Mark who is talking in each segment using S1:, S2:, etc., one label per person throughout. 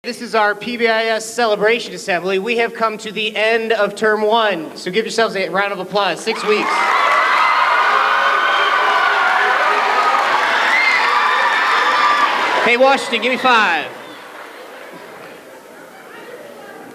S1: This is our PBIS celebration assembly. We have come to the end of term one, so give yourselves a round of applause. 6 weeks. Hey, Washington, give me 5.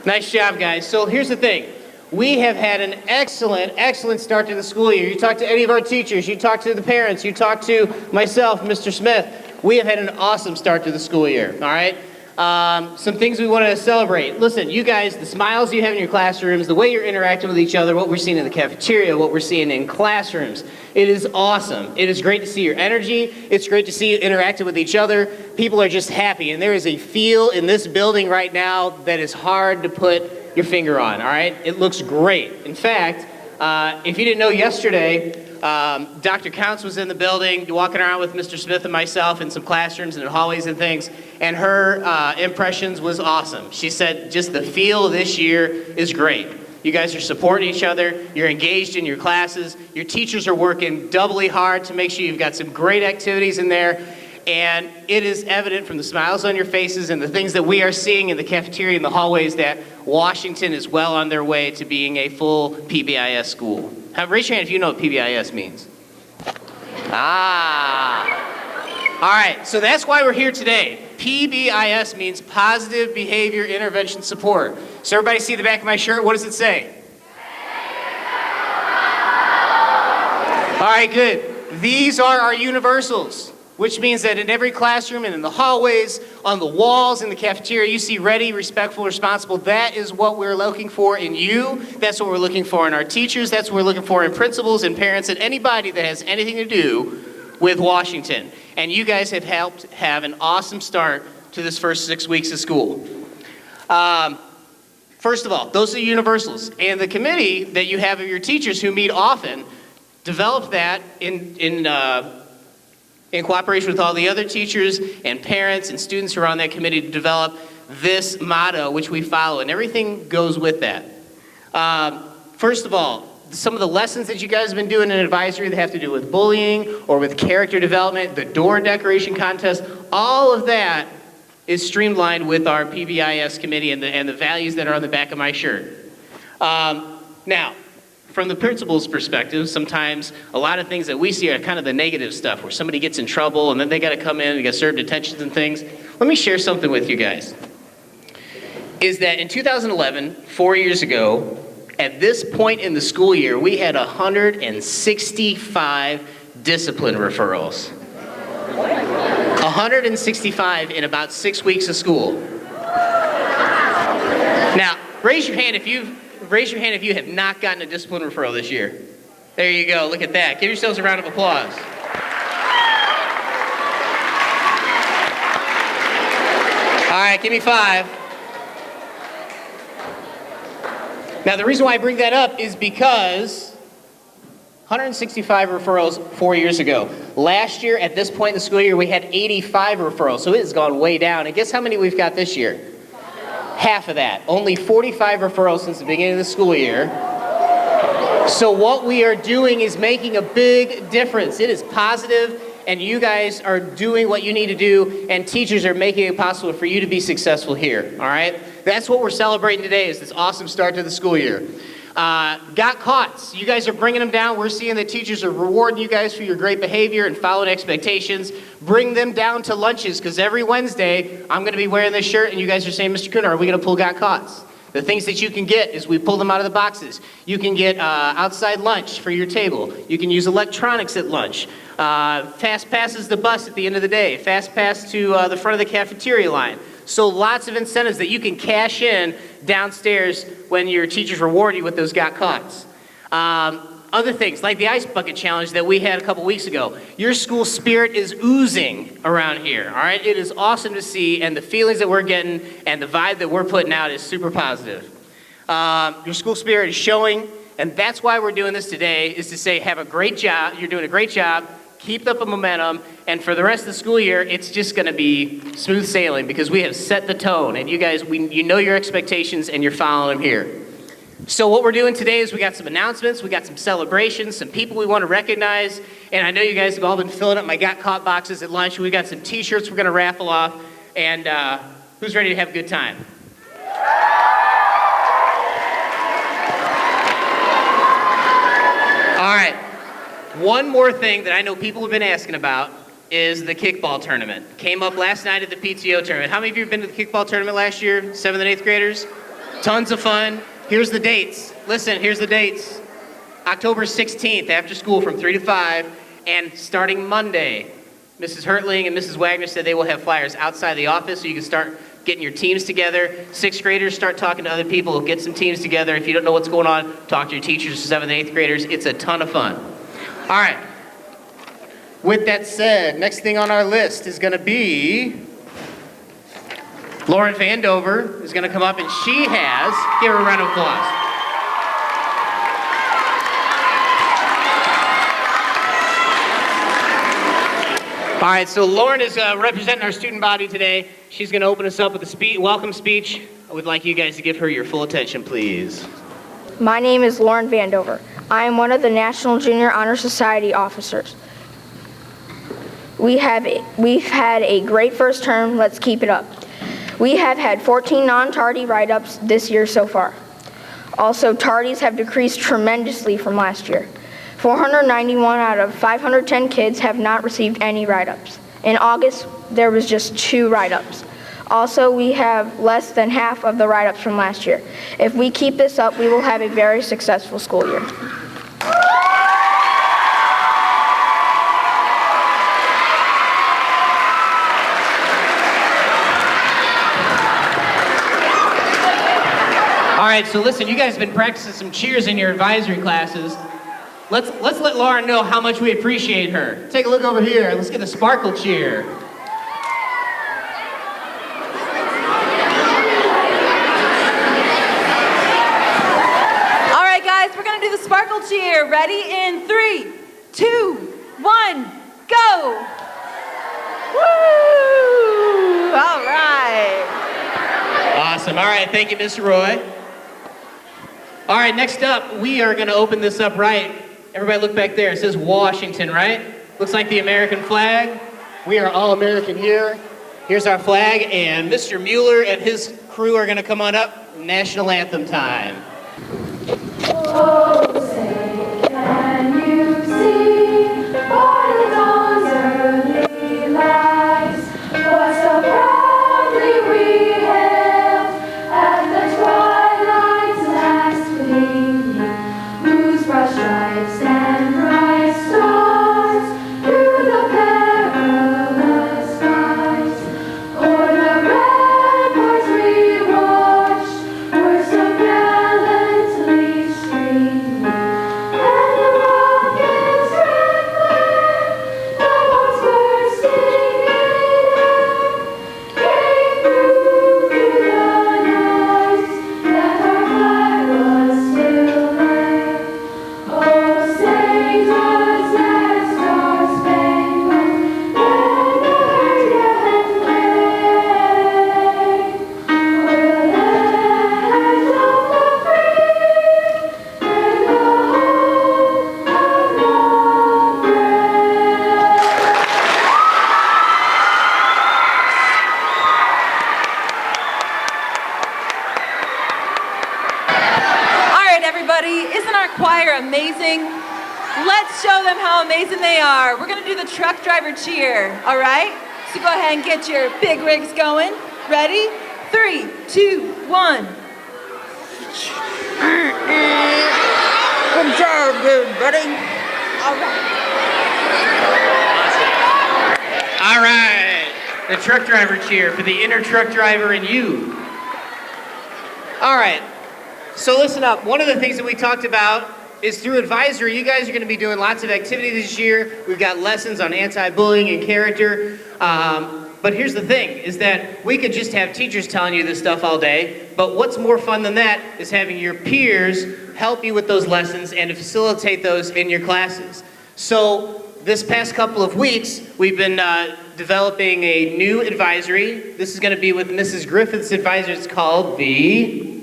S1: Nice job, guys. So here's the thing. We have had an excellent start to the school year. You talk to any of our teachers, you talk to the parents, you talk to myself, Mr. Smith. We have had an awesome start to the school year, all right? Some things we want to celebrate. Listen, you guys, the smiles you have in your classrooms, the way you're interacting with each other, what we're seeing in the cafeteria, what we're seeing in classrooms, it is awesome. It is great to see your energy. It's great to see you interacting with each other. People are just happy, and there is a feel in this building right now that is hard to put your finger on, all right? It looks great. In fact, if you didn't know yesterday, Dr. Counts was in the building, walking around with Mr. Smith and myself in some classrooms and in hallways and things, and her impressions was awesome. She said just the feel this year is great. You guys are supporting each other, you're engaged in your classes, your teachers are working doubly hard to make sure you've got some great activities in there, and it is evident from the smiles on your faces and the things that we are seeing in the cafeteria and the hallways that Washington is well on their way to being a full PBIS school. Raise your hand if you know what PBIS means. All right, so that's why we're here today. PBIS means Positive Behavior Intervention Support. So everybody see the back of my shirt? What does it say? All right, good. These are our universals, which means that in every classroom and in the hallways, on the walls, in the cafeteria, you see ready, respectful, responsible. That is what we're looking for in you. That's what we're looking for in our teachers. That's what we're looking for in principals and parents and anybody that has anything to do with Washington. And you guys have helped have an awesome start to this first 6 weeks of school. First of all, those are universals. And the committee that you have of your teachers who meet often developed that in cooperation with all the other teachers and parents and students who are on that committee to develop this motto, which we follow, and everything goes with that. First of all, some of the lessons that you guys have been doing in advisory that have to do with bullying or with character development, the door decoration contest, all of that is streamlined with our PBIS committee and the values that are on the back of my shirt. Now, from the principal's perspective, sometimes a lot of things that we see are kind of the negative stuff where somebody gets in trouble and then they got to come in and get served detentions and things. Let me share something with you guys. Is that in 2011, 4 years ago, at this point in the school year, we had 165 discipline referrals. 165 in about 6 weeks of school. Now, raise your hand if you have not gotten a discipline referral this year. There you go. Look at that. Give yourselves a round of applause. All right, give me 5. Now, the reason why I bring that up is because 165 referrals 4 years ago. Last year, at this point in the school year, we had 85 referrals, so it has gone way down. And guess how many we've got this year? Half of that. Only 45 referrals since the beginning of the school year. So what we are doing is making a big difference. It is positive, and you guys are doing what you need to do, and teachers are making it possible for you to be successful here, all right? That's what we're celebrating today, is this awesome start to the school year. Got caught. You guys are bringing them down. We're seeing that teachers are rewarding you guys for your great behavior and following expectations. Bring them down to lunches, because every Wednesday I'm going to be wearing this shirt and you guys are saying, Mr. Kuhner, are we going to pull got caughts? The things that you can get is we pull them out of the boxes. You can get outside lunch for your table. You can use electronics at lunch. Fast passes the bus at the end of the day. Fast pass to the front of the cafeteria line. So lots of incentives that you can cash in downstairs when your teachers reward you with those got caughts. Other things like the ice bucket challenge that we had a couple weeks ago. Your school spirit is oozing around here, all right? It is awesome to see, and the feelings that we're getting and the vibe that we're putting out is super positive. Your school spirit is showing, and that's why we're doing this today, is to say have a great job. You're doing a great job. Keep up the momentum, and for the rest of the school year, it's just going to be smooth sailing because we have set the tone, and you guys, you know your expectations, and you're following them here. So what we're doing today is we got some announcements, we got some celebrations, some people we want to recognize, and I know you guys have all been filling up my Got Caught boxes at lunch. We got some t-shirts we're going to raffle off, and Who's ready to have a good time? All right. One more thing that I know people have been asking about is the kickball tournament. Came up last night at the PTO tournament. How many of you have been to the kickball tournament last year? 7th and 8th graders? Tons of fun. Here's the dates. Listen, here's the dates. October 16th, after school from 3 to 5, and starting Monday, Mrs. Hertling and Mrs. Wagner said they will have flyers outside the office so you can start getting your teams together. 6th graders, start talking to other people, get some teams together. If you don't know what's going on, talk to your teachers, 7th and 8th graders. It's a ton of fun. All right. With that said, next thing on our list is going to be Lauren Vandover is going to come up, and she has, give her a round of applause. All right, so Lauren is representing our student body today. She's going to open us up with a welcome speech. I would like you guys to give her your full attention, please.
S2: My name is Lauren Vandover. I am one of the National Junior Honor Society officers. We've had a great first term. Let's keep it up. We have had 14 non-tardy write-ups this year so far. Also, tardies have decreased tremendously from last year. 491 out of 510 kids have not received any write-ups. In August, there was just 2 write-ups. Also, we have less than half of the write-ups from last year. If we keep this up, we will have a very successful school year.
S1: All right, so listen, you guys have been practicing some cheers in your advisory classes. Let's let Lauren know how much we appreciate her. Take a look over here. Let's get a sparkle cheer.
S3: All right, guys, we're going to do the sparkle cheer. Ready? In 3, 2, 1, go! Woo! All right.
S1: Awesome. All right, thank you, Mr. Roy. All right, next up, we are going to open this up right. Everybody look back there. It says Washington, right? Looks like the American flag. We are all American here. Here's our flag, and Mr. Mueller and his crew are going to come on up. National anthem time.
S4: Oh, say, can you see by the dawn's early light what so proudly we hailed at the twilight's last gleaming, whose broad stripes and bright stars through the perilous skies o'er the ramparts we watched were so gallantly streaming, and the rocket's red glare, the bombs bursting in air, came through the night that our flag was still there. Oh, say does that star-spangled banner yet wave o'er the land of the free and the home of the brave?
S3: All right, everybody, isn't our choir amazing? Let's show them how amazing they are. We're going to do the truck driver cheer, all right? So go ahead and get your big rigs going. Ready? 3, 2, 1. Good job, good buddy. All right.
S1: All right, the truck driver cheer for the inner truck driver and you. All right, so listen up. One of the things that we talked about is through advisory, you guys are going to be doing lots of activity this year. We've got lessons on anti-bullying and character. But here's the thing, is that we could just have teachers telling you this stuff all day, but what's more fun than that is having your peers help you with those lessons and to facilitate those in your classes. So this past couple of weeks, we've been developing a new advisory. This is going to be with Mrs. Griffith's advisory. It's called the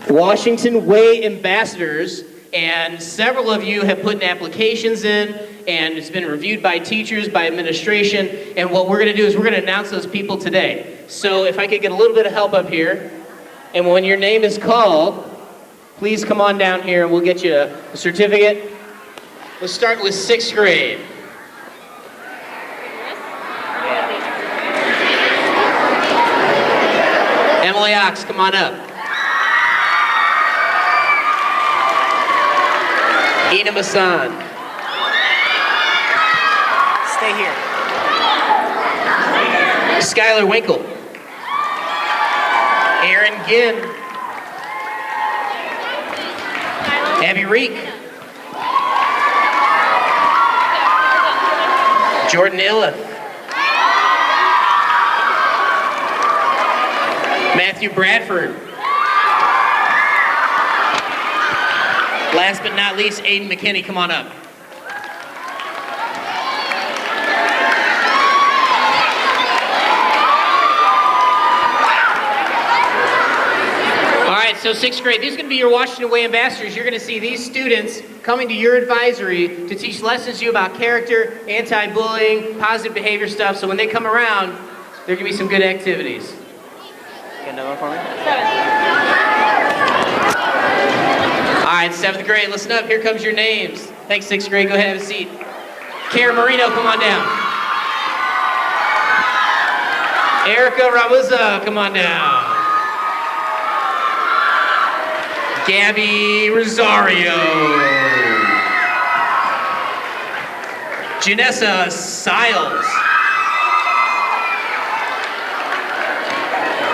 S1: Washington Way Ambassadors, And several of you have put in applications in, and it's been reviewed by teachers, by administration, and what we're gonna do is we're gonna announce those people today. So if I could get a little bit of help up here, and when your name is called, please come on down here and we'll get you a certificate. Let's start with 6th grade. Emily Ox, come on up. Ina Masan. Stay here. Skylar Winkle. Aaron Ginn. Abby Reek. Jordan Illeth. Matthew Bradford. Last but not least, Aiden McKinney, come on up. All right, so 6th grade, these are gonna be your Washington Way ambassadors. You're gonna see these students coming to your advisory to teach lessons to you about character, anti-bullying, positive behavior stuff, so when they come around, there can be some good activities. Got another one for me? 7. All right, 7th grade, listen up, here comes your names. Thanks, 6th grade, go ahead and have a seat. Kara Marino, come on down. Erica Ramuza, come on down. Gabby Rosario. Janessa Siles.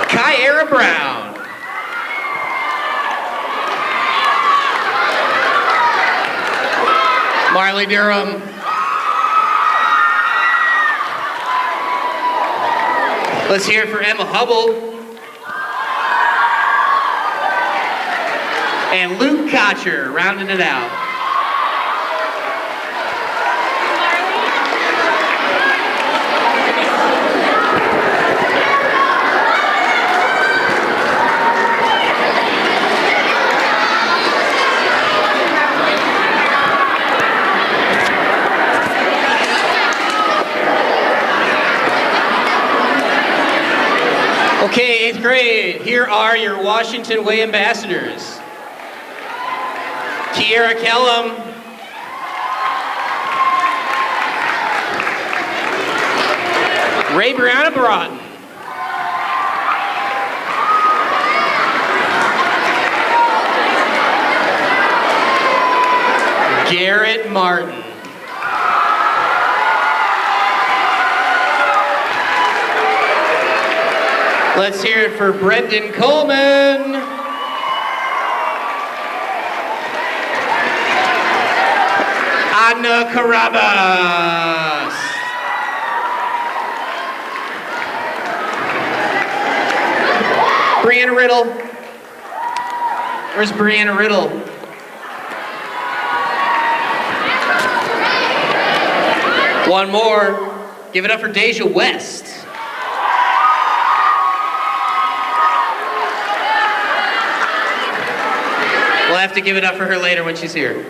S1: Kyara Brown. Marley Durham. Let's hear it for Emma Hubble. And Luke Kocher rounding it out. Okay, 8th grade, here are your Washington Way ambassadors. Kiera Kellum. Ray Brianna Broughton. Garrett Martin. Let's hear it for Brendan Coleman. Anna Carabas. Brianna Riddle. Where's Brianna Riddle? One more. Give it up for Deja West. We'll have to give it up for her later when she's here.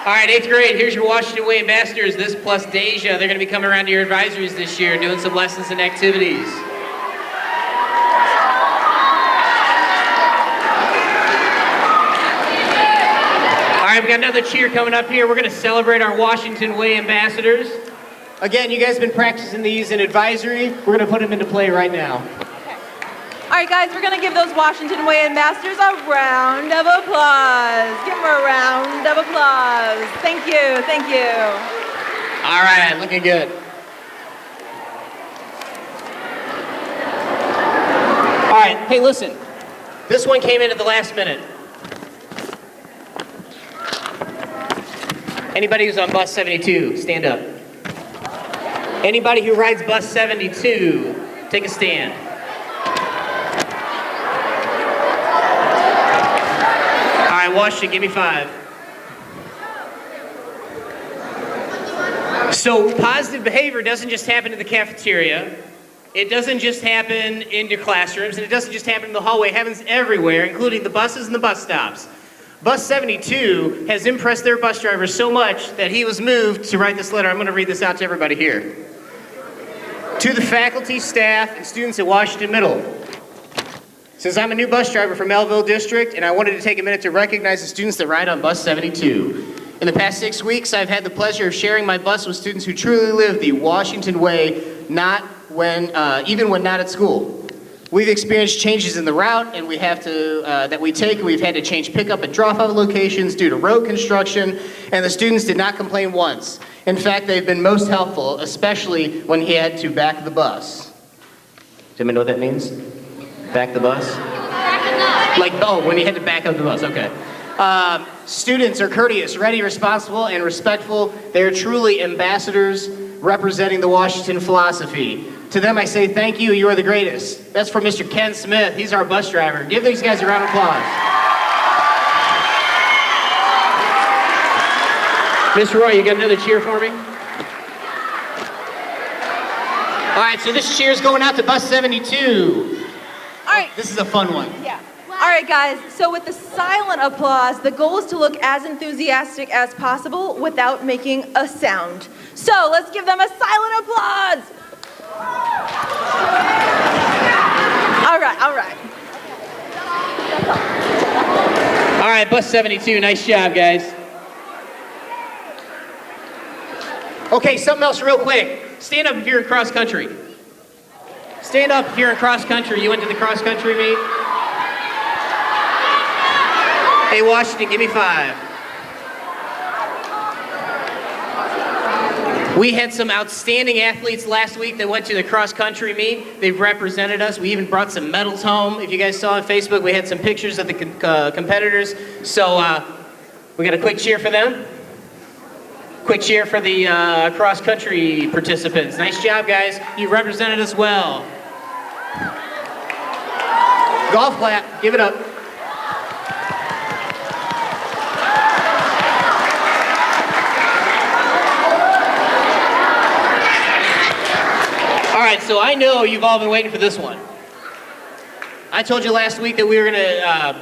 S1: All right, 8th grade, here's your Washington Way ambassadors, this plus Deja. They're gonna be coming around to your advisories this year, doing some lessons and activities. All right, we got another cheer coming up here. We're gonna celebrate our Washington Way ambassadors. Again, you guys have been practicing these in advisory. We're gonna put them into play right now.
S3: All right, guys, we're going to give those Washington Way ambassadors a round of applause. Give them a round of applause. Thank you, thank you.
S1: All right, looking good. All right, hey, listen. This one came in at the last minute. Anybody who's on bus 72, stand up. Anybody who rides bus 72, take a stand. All right, Washington, give me 5. So positive behavior doesn't just happen in the cafeteria. It doesn't just happen in your classrooms, and it doesn't just happen in the hallway. It happens everywhere, including the buses and the bus stops. Bus 72 has impressed their bus driver so much that he was moved to write this letter. I'm going to read this out to everybody here. To the faculty, staff, and students at Washington Middle. Since I'm a new bus driver for Melville District, and I wanted to take a minute to recognize the students that ride on Bus 72. In the past 6 weeks, I've had the pleasure of sharing my bus with students who truly live the Washington way, even when not at school. We've experienced changes in the route and that we take, and we've had to change pickup and drop-off locations due to road construction, and the students did not complain once. In fact, they've been most helpful, especially when he had to back the bus. Does anybody know what that means? Back the bus? When he had to back up the bus, okay. Students are courteous, ready, responsible, and respectful. They are truly ambassadors representing the Washington philosophy. To them I say thank you, you are the greatest. That's from Mr. Ken Smith, he's our bus driver. Give these guys a round of applause. Mr. Roy, you got another cheer for me? All right, so this cheer is going out to Bus 72.
S3: All right.
S1: This is a fun one.
S3: Yeah. All right, guys, so with the silent applause, the goal is to look as enthusiastic as possible without making a sound. So let's give them a silent applause. All right, all right.
S1: All right, Bus 72, nice job, guys. Okay, something else real quick. Stand up if you're in cross country. Stand up if you're in cross country. You went to the cross country meet? Hey, Washington, give me 5. We had some outstanding athletes last week that went to the cross-country meet. They've represented us. We even brought some medals home. If you guys saw on Facebook, we had some pictures of the competitors. So we got a quick cheer for them. Quick cheer for the cross-country participants. Nice job, guys. You represented us well. Golf clap. Give it up. All right, so I know you've all been waiting for this one. I told you last week that we were gonna,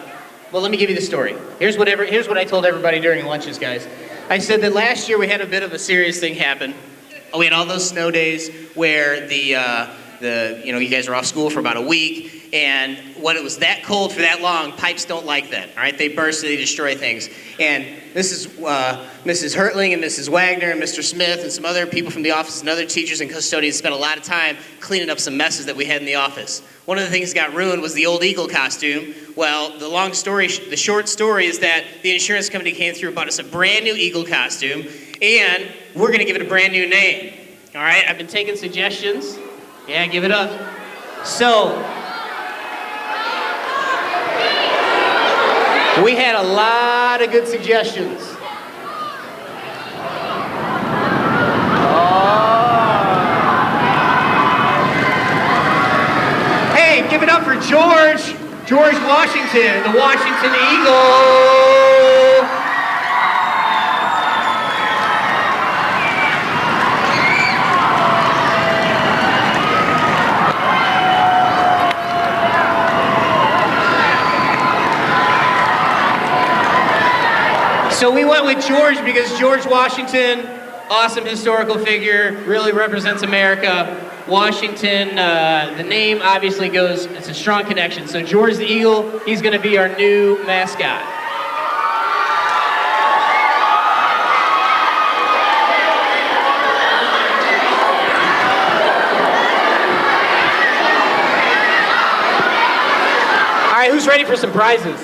S1: well, let me give you the story. Here's what I told everybody during lunches, guys. I said that last year we had a bit of a serious thing happen. We had all those snow days where you guys were off school for about a week, and when it was that cold for that long, pipes don't like that, all right? They burst, they destroy things. And Mrs. Hertling and Mrs. Wagner and Mr. Smith and some other people from the office and other teachers and custodians spent a lot of time cleaning up some messes that we had in the office. One of the things that got ruined was the old Eagle costume. Well, the short story is that the insurance company came through and bought us a brand new Eagle costume, and we're gonna give it a brand new name. All right, I've been taking suggestions. Yeah, give it up. So, we had a lot of good suggestions. Hey, give it up for George Washington, the Washington Eagle. So we went with George because George Washington, awesome historical figure, really represents America. Washington, the name obviously goes, it's a strong connection. So George the Eagle, he's gonna be our new mascot. All right, who's ready for some prizes?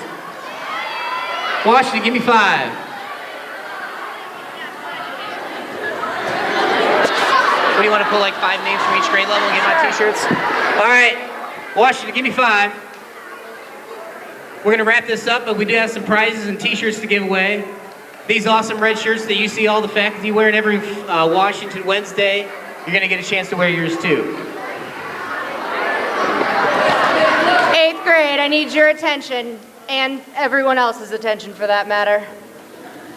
S1: Washington, give me 5. What do you want to pull, like 5 names from each grade level and get my t-shirts? All right, Washington, give me 5. We're gonna wrap this up, but we do have some prizes and t-shirts to give away. These awesome red shirts that you see all the faculty wearing every Washington Wednesday, you're gonna get a chance to wear yours too.
S5: 8th grade, I need your attention, and everyone else's attention for that matter.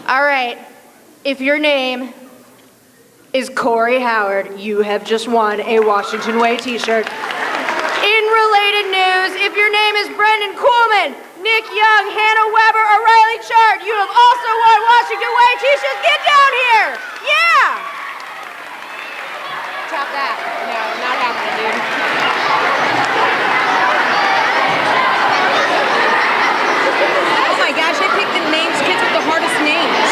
S5: All right, if your name is Corey Howard, you have just won a Washington Way t-shirt. In related news, if your name is Brendan Coolman, Nick Young, Hannah Weber, O'Reilly Chart. You have also won Washington Way t-shirts. Get down here. Yeah. Chop that. No, not happening, dude.
S3: Oh my gosh, I picked the kids with the hardest names.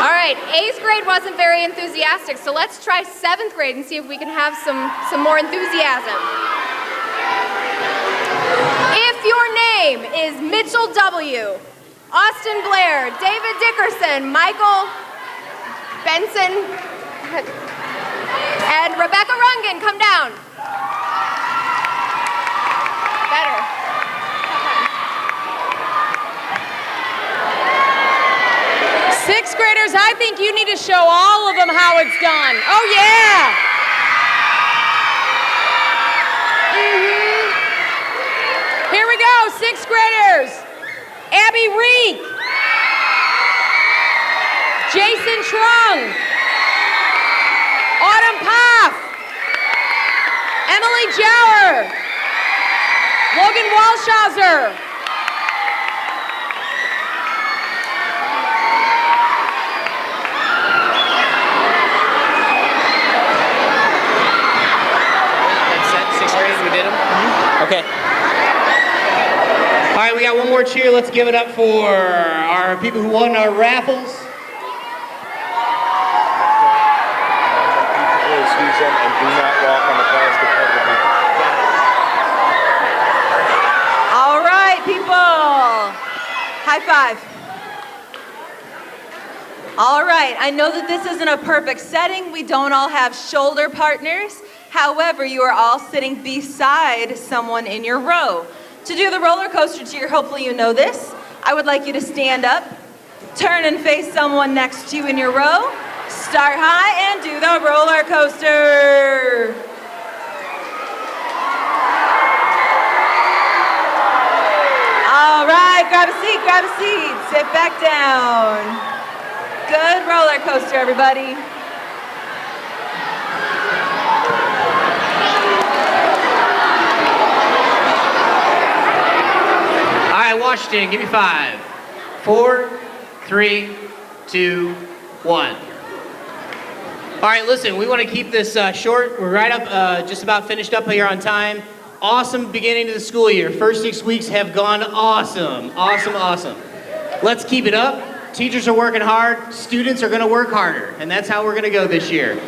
S5: All right, 8th grade wasn't very enthusiastic, so let's try 7th grade and see if we can have some more enthusiasm. If your name is Mitchell W., Austin Blair, David Dickerson, Michael Benson, and Rebecca Rungan, come down. Better.
S3: 6th graders, I think you need to show all of them how it's done. Oh yeah! Here we go, 6th graders. Abby Reek, Jason Trung, Autumn Poff, Emily Jower, Logan Walshauser,
S1: Okay. All right, we got one more cheer. Let's give it up for our people who won our raffles.
S6: Excuse them and do not walk on the plastic cover.
S3: All right, people. High five. All right, I know that this isn't a perfect setting. We don't all have shoulder partners. However, you are all sitting beside someone in your row. To do the roller coaster cheer, hopefully you know this. I would like you to stand up, turn and face someone next to you in your row, start high and do the roller coaster. All right, grab a seat, sit back down. Good roller coaster, everybody.
S1: All right, Washington, give me 5, 4, 3, 2, 1. All right, listen, we want to keep this short. We're right up, just about finished up here on time. Awesome beginning to the school year. First 6 weeks have gone awesome. Awesome. Let's keep it up. Teachers are working hard. Students are going to work harder. And that's how we're going to go this year.